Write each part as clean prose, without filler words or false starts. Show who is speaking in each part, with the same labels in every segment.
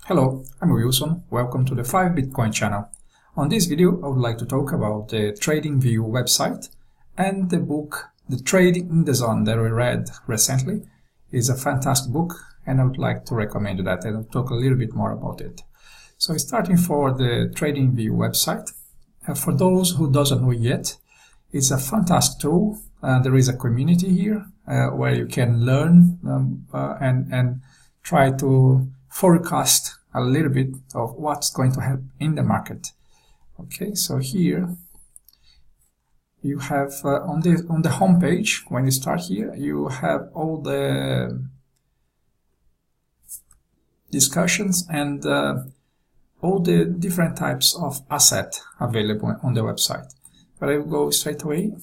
Speaker 1: Hello, I'm Wilson. Welcome to the 5 Bitcoin channel. On this video, I would like to talk about the TradingView website and the book, The Trading in the Zone, that we read recently. It's a fantastic book, and I would like to recommend that, and I'll talk a little bit more about it. So starting for the TradingView website, for those who doesn't know yet, it's a fantastic tool. There is a community here where you can learn and try to forecast a little bit of what's going to happen in the market. Okay, so here you have on the home page, when you start here, you have all the discussions and all the different types of asset available on the website. But I will go straight away.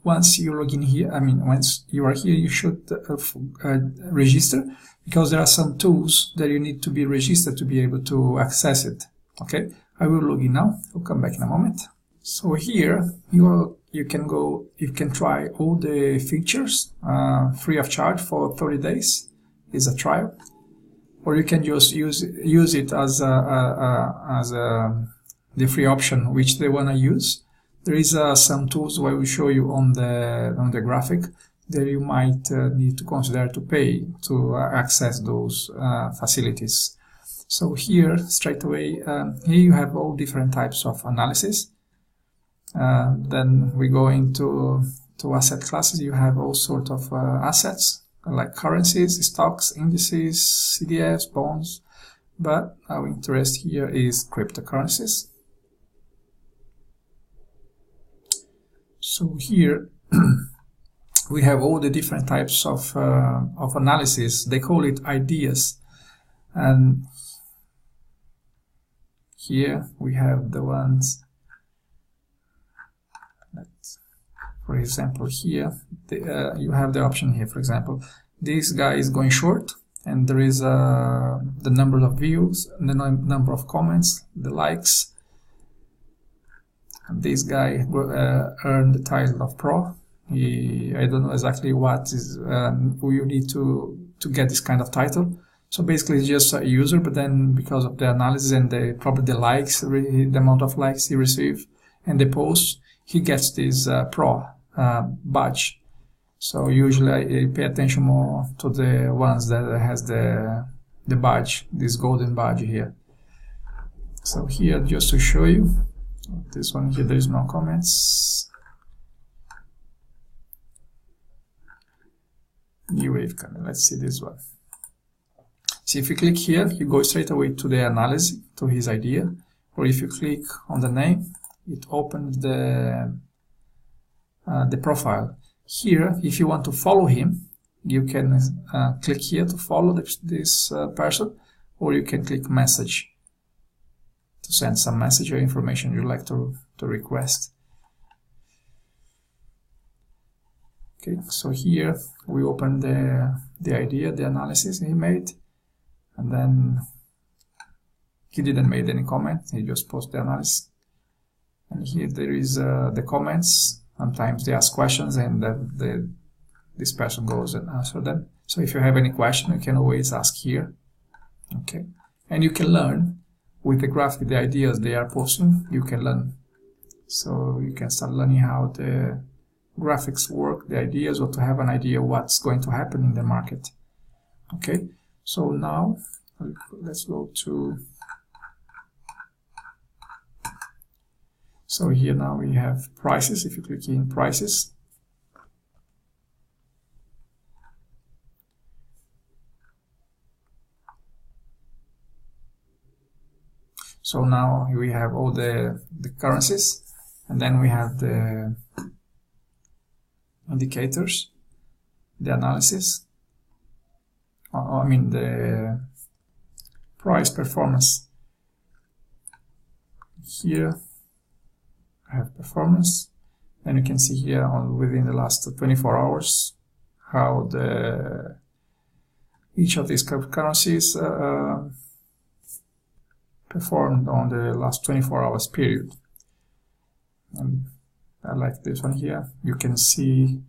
Speaker 1: Once you log in here, once you are here, you should register, because there are some tools that you need to be registered to be able to access it. Okay, I will log in now. I'll come back in a moment. So here you can try all the features free of charge for 30 days. It's a trial, or you can just use it as the free option, which they want to use. There is some tools where we show you on the graphic that you might need to consider to pay to access those facilities. So here, straight away, here you have all different types of analysis. Then we go into asset classes. You have all sorts of assets like currencies, stocks, indices, CDS, bonds. But our interest here is cryptocurrencies. So here we have all the different types of analysis. They call it ideas, and here we have the ones that, for example, here you have the option here. For example, this guy is going short, and there is the number of views, the number of comments, the likes. This guy earned the title of pro. I don't know exactly what is you need to get this kind of title. So basically, it's just a user, but then because of the analysis and probably the likes, the amount of likes he received and the posts, he gets this pro badge. So usually I pay attention more to the ones that has the badge, this golden badge here. So here, just to show you. This one here, there is no comments. New wave coming. Let's see this one. See, if you click here, you go straight away to the analysis, to his idea. Or if you click on the name, it opens the profile. Here, if you want to follow him, you can click here to follow this person, or you can click message to send some message or information you'd like to request. Okay, so here we open the idea, the analysis he made, and then he didn't make any comment, he just posted the analysis. And here there is the comments. Sometimes they ask questions, and this person goes and answers them. So if you have any question, you can always ask here. Okay, and you can learn with the graphic, the ideas they are posting. You can learn, so you can start learning how the graphics work, the ideas, or to have an idea what's going to happen in the market. Okay, so now let's go to, so here now we have prices. If you click in prices, so now we have all the currencies, and then we have the indicators, the analysis, the price performance. Here I have performance, and you can see here within the last 24 hours how each of these currencies performed on the last 24 hours period. And I like this one here. You can see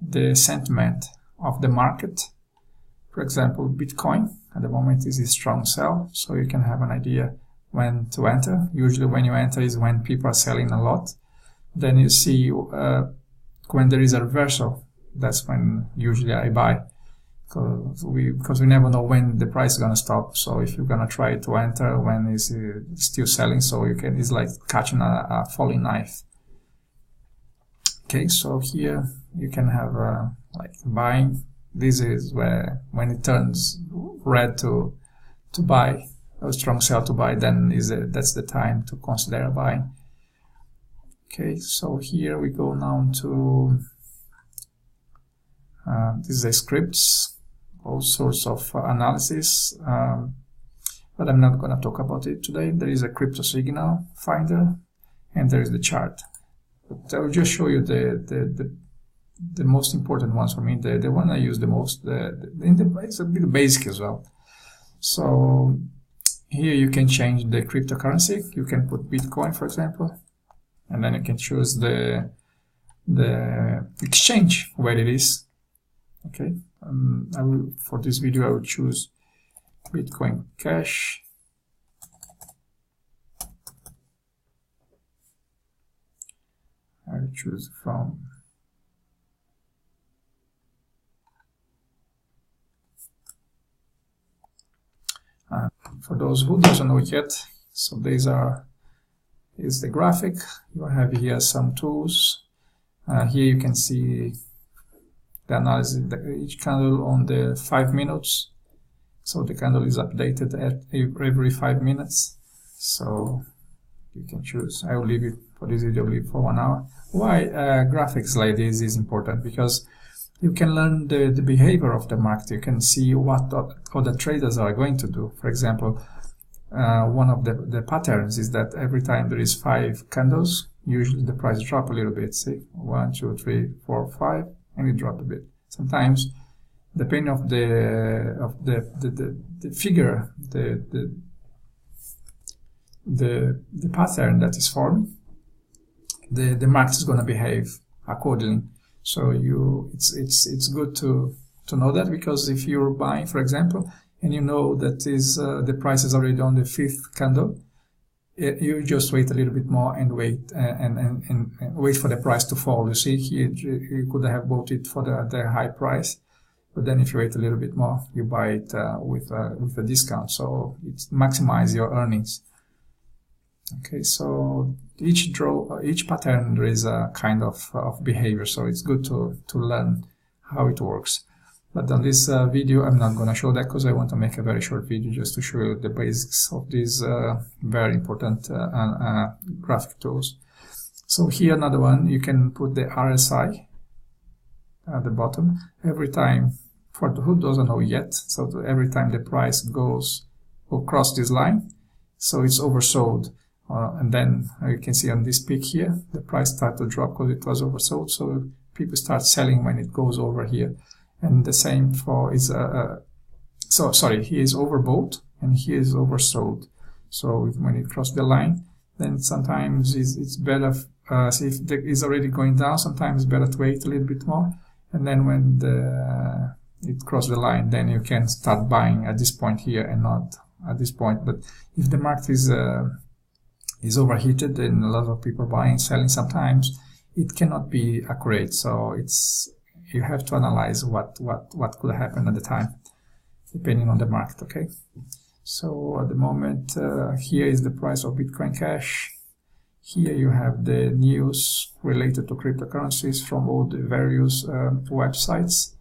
Speaker 1: the sentiment of the market. For For example, Bitcoin at the moment is a strong sell, so you can have an idea when to enter. Usually when you enter is when people are selling a lot. Then you see when there is a reversal, that's when usually I buy, because we never know when the price is gonna stop. So if you're gonna try to enter when it's still selling, so it's like catching a falling knife. Okay, so here you can have like buying. This is where when it turns red to buy, a strong sell to buy, then that's the time to consider buying. Okay, so here we go now to this is scripts, all sorts of analysis, but I'm not going to talk about it today. There is a crypto signal finder, and there is the chart. But I will just show you the most important ones for me. The one I use the most. It's a bit basic as well. So here you can change the cryptocurrency. You can put Bitcoin, for example, and then you can choose the exchange where it is. Okay, for this video I will choose Bitcoin Cash. I will choose from for those who doesn't know it yet, so these is the graphic. You have here some tools. Here you can see the analysis, each candle on the 5 minutes. So the candle is updated at every 5 minutes. So you can choose. I will leave it for this video, leave it for 1 hour. Why graphics like this is important? Because you can learn the behavior of the market. You can see what other traders are going to do. For example, one of the patterns is that every time there is 5 candles, usually the price drop a little bit. See, 1, 2, 3, 4, 5, and it dropped a bit. Sometimes, depending of the figure, the pattern that is formed, the market is going to behave accordingly. So it's good to know that, because if you're buying, for example, and you know that the price is already on the 5th candle, you just wait a little bit more and wait and wait for the price to fall. You see here you could have bought it for the high price, but then if you wait a little bit more, you buy it with a discount, so it maximizes your earnings. Okay, so each pattern there is a kind of behavior, so it's good to learn how it works. But on this video I'm not going to show that, because I want to make a very short video just to show you the basics of these very important graphic tools. So here another one, you can put the RSI at the bottom every time, for who doesn't know yet, so every time the price goes across this line, so it's oversold. And then you can see on this peak here, the price started to drop because it was oversold, so people start selling when it goes over here. And the same for here is overbought and here is oversold. So when it crosses the line, then sometimes it's better, see if it's already going down, sometimes it's better to wait a little bit more. And then when it crosses the line, then you can start buying at this point here and not at this point. But if the market is overheated and a lot of people buying, selling, sometimes it cannot be accurate. So you have to analyze what could happen at the time, depending on the market. Okay, so at the moment here is the price of Bitcoin Cash. Here you have the news related to cryptocurrencies from all the various websites.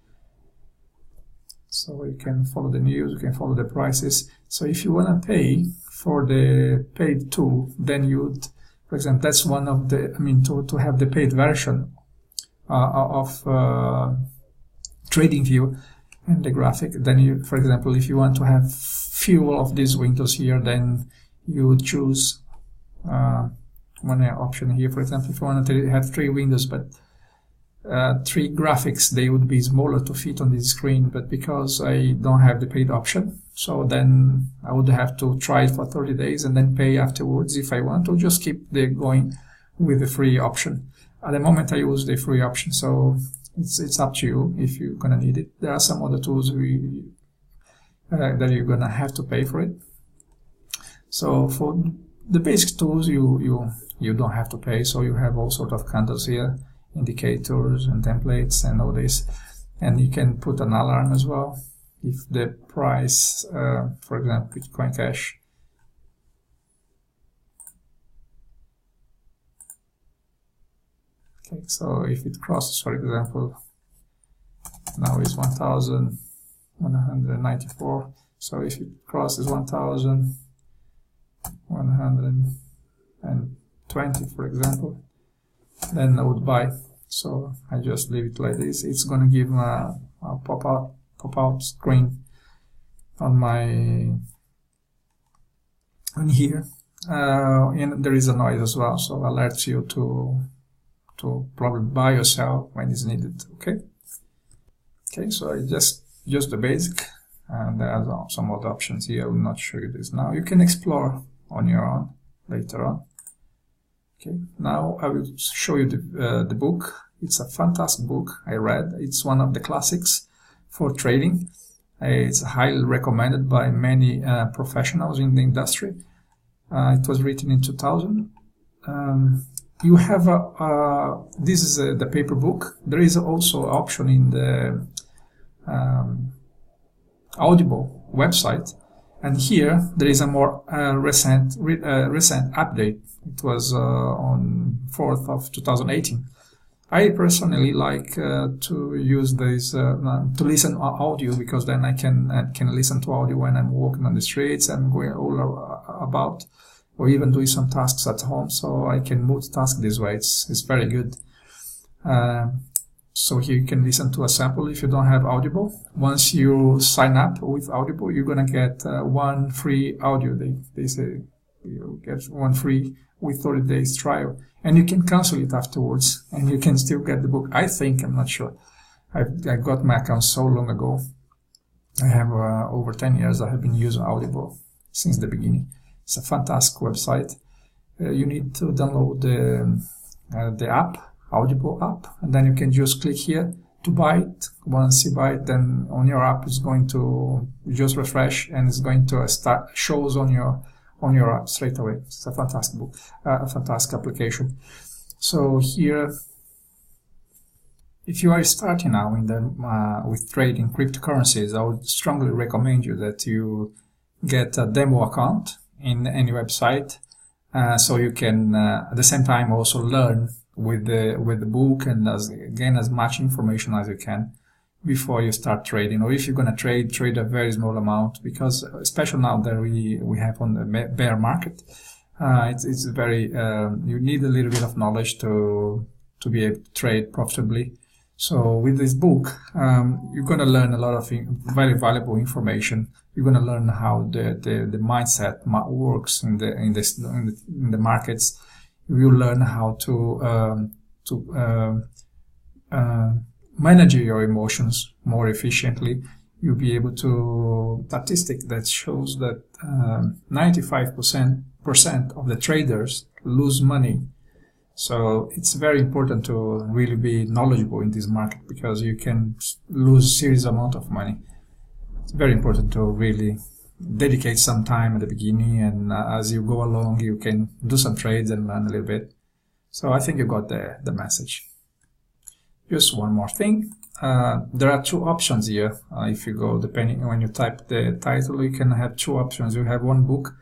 Speaker 1: So you can follow the news, you can follow the prices. So if you want to pay for the paid tool, then you'd, for example, that's one of the, to have the paid version of TradingView and the graphic. Then you, for example, if you want to have few of these windows here, then you would choose one option here. For example, if you want to have 3 windows, but 3 graphics, they would be smaller to fit on this screen. But because I don't have the paid option, so then I would have to try it for 30 days and then pay afterwards if I want, or just keep going with the free option. At the moment I use the free option, so it's up to you if you're gonna need it. There are some other tools that you're gonna have to pay for it. So for the basic tools, you don't have to pay. So you have all sort of candles here, indicators and templates and all this, and you can put an alarm as well if the price, for example, Bitcoin Cash. Okay, so if it crosses, for example, now it's 1,194. So if it crosses 1,120, for example, then I would buy. So I just leave it like this. It's gonna give a pop-out screen on here, and there is a noise as well, so alerts you to probably buy or sell when it's needed. Okay, so I just the basic, and there are some other options here. I will not show you this now. You can explore on your own later on. Okay, now I will show you the book. It's a fantastic book I read. It's one of the classics for trading. It's highly recommended by many professionals in the industry. It was written in 2000. You have this is the paper book. There is also an option in the Audible website, and here there is a more recent update. It was on 4th of 2018. I personally like to use this to listen to audio, because then I can listen to audio when I'm walking on the streets and going all about, or even doing some tasks at home. So I can multitask this way. It's very good. So here you can listen to a sample if you don't have Audible. Once you sign up with Audible, you're gonna get one free audio. They say you get one free with 30 days trial, and you can cancel it afterwards, and you can still get the book. I think, I'm not sure. I got my account so long ago. I have over 10 years. I have been using Audible since the beginning. It's a fantastic website. You need to download the app, Audible app, and then you can just click here to buy it. Once you buy it, then on your app it's going to just refresh, and it's going to start shows on your app straight away. It's a fantastic book, a fantastic application. So here, if you are starting now in with trading cryptocurrencies, I would strongly recommend you that you get a demo account in any website, so you can at the same time also learn with the book, and gain as much information as you can before you start trading. Or if you're going to trade a very small amount, because especially now that we have on the bear market, it's very you need a little bit of knowledge to be able to trade profitably. So with this book, you're going to learn a lot of very valuable information. You're going to learn how the mindset works in the markets. You learn how to manage your emotions more efficiently. You'll be able to statistic that shows that 95% of the traders lose money. So it's very important to really be knowledgeable in this market, because you can lose serious amount of money. It's very important to really dedicate some time at the beginning, and as you go along, you can do some trades and learn a little bit. So I think you got the message. Just one more thing. There are two options here. If you go, depending when you type the title, you can have two options. You have one book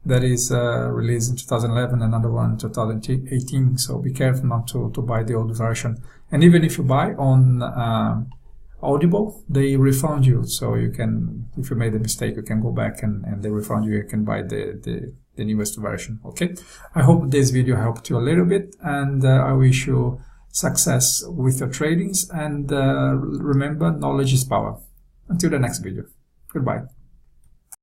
Speaker 1: that is released in 2011, another one in 2018. So be careful not to buy the old version. And even if you buy on Audible, they refund you. So you can, if you made a mistake, you can go back and they refund you. You can buy the newest version. Okay. I hope this video helped you a little bit, and I wish you success with your tradings. And remember, knowledge is power. Until the next video. Goodbye.